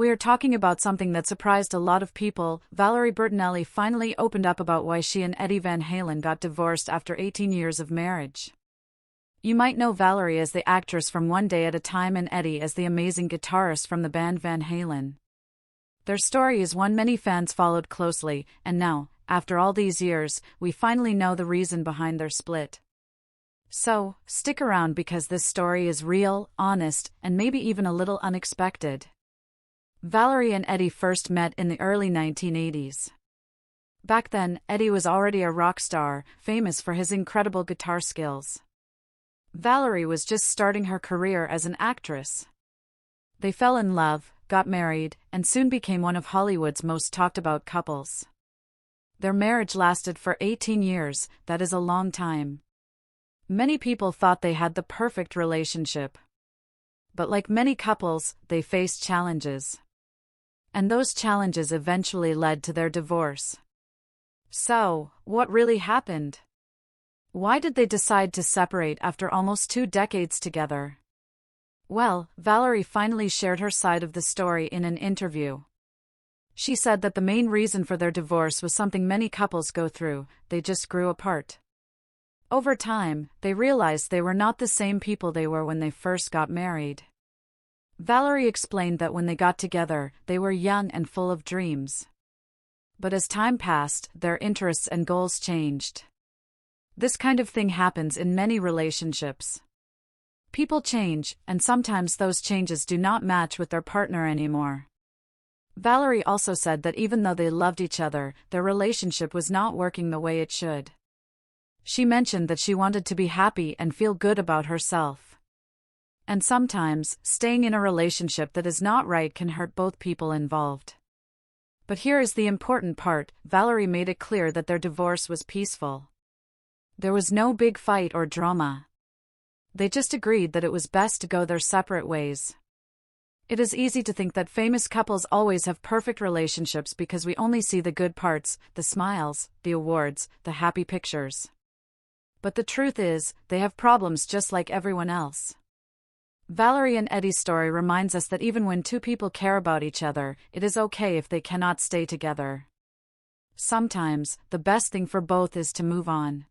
we are talking about something that surprised a lot of people. Valerie Bertinelli finally opened up about why she and Eddie Van Halen got divorced after 18 years of marriage. You might know Valerie as the actress from One Day at a Time and Eddie as the amazing guitarist from the band Van Halen. Their story is one many fans followed closely, and now, after all these years, we finally know the reason behind their split. So, stick around because this story is real, honest, and maybe even a little unexpected. Valerie and Eddie first met in the early 1980s. Back then, Eddie was already a rock star, famous for his incredible guitar skills. Valerie was just starting her career as an actress. They fell in love, got married, and soon became one of Hollywood's most talked about couples. Their marriage lasted for 18 years, that is a long time. Many people thought they had the perfect relationship. But like many couples, they faced challenges. And those challenges eventually led to their divorce. So, what really happened? Why did they decide to separate after almost 2 decades together? Well, Valerie finally shared her side of the story in an interview. She said that the main reason for their divorce was something many couples go through: they just grew apart. Over time, they realized they were not the same people they were when they first got married. Valerie explained that when they got together, they were young and full of dreams. But as time passed, their interests and goals changed. This kind of thing happens in many relationships. People change, and sometimes those changes do not match with their partner anymore. Valerie also said that even though they loved each other, their relationship was not working the way it should. She mentioned that she wanted to be happy and feel good about herself. And sometimes, staying in a relationship that is not right can hurt both people involved. But here is the important part: Valerie made it clear that their divorce was peaceful. There was no big fight or drama. They just agreed that it was best to go their separate ways. It is easy to think that famous couples always have perfect relationships because we only see the good parts, the smiles, the awards, the happy pictures. But the truth is, they have problems just like everyone else. Valerie and Eddie's story reminds us that even when two people care about each other, it is okay if they cannot stay together. Sometimes, the best thing for both is to move on.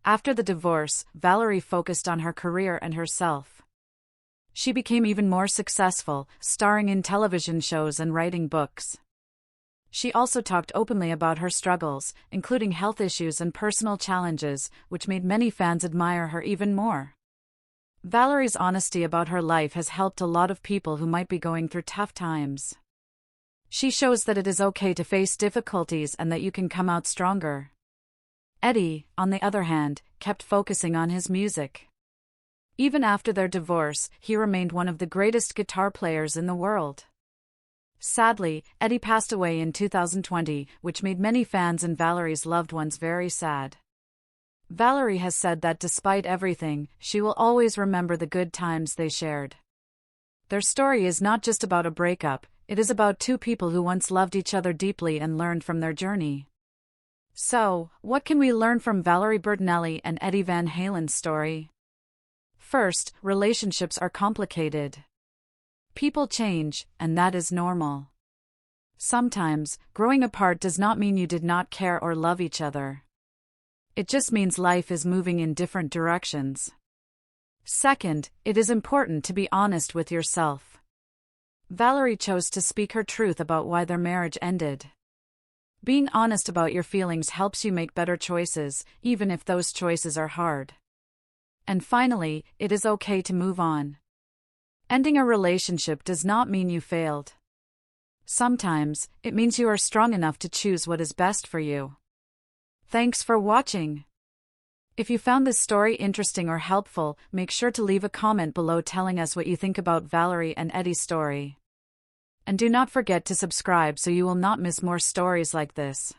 After the divorce, Valerie focused on her career and herself. She became even more successful, starring in television shows and writing books. She also talked openly about her struggles, including health issues and personal challenges, which made many fans admire her even more. Valerie's honesty about her life has helped a lot of people who might be going through tough times. She shows that it is okay to face difficulties and that you can come out stronger. Eddie, on the other hand, kept focusing on his music. Even after their divorce, he remained one of the greatest guitar players in the world. Sadly, Eddie passed away in 2020, which made many fans and Valerie's loved ones very sad. Valerie has said that despite everything, she will always remember the good times they shared. Their story is not just about a breakup, it is about two people who once loved each other deeply and learned from their journey. So, what can we learn from Valerie Bertinelli and Eddie Van Halen's story? First, relationships are complicated. People change, and that is normal. Sometimes, growing apart does not mean you did not care or love each other. It just means life is moving in different directions. Second, it is important to be honest with yourself. Valerie chose to speak her truth about why their marriage ended. Being honest about your feelings helps you make better choices, even if those choices are hard. And finally, it is okay to move on. Ending a relationship does not mean you failed. Sometimes, it means you are strong enough to choose what is best for you. Thanks for watching. If you found this story interesting or helpful, make sure to leave a comment below telling us what you think about Valerie and Eddie's story. And do not forget to subscribe so you will not miss more stories like this.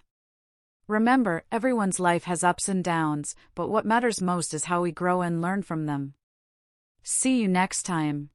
Remember, everyone's life has ups and downs, but what matters most is how we grow and learn from them. See you next time.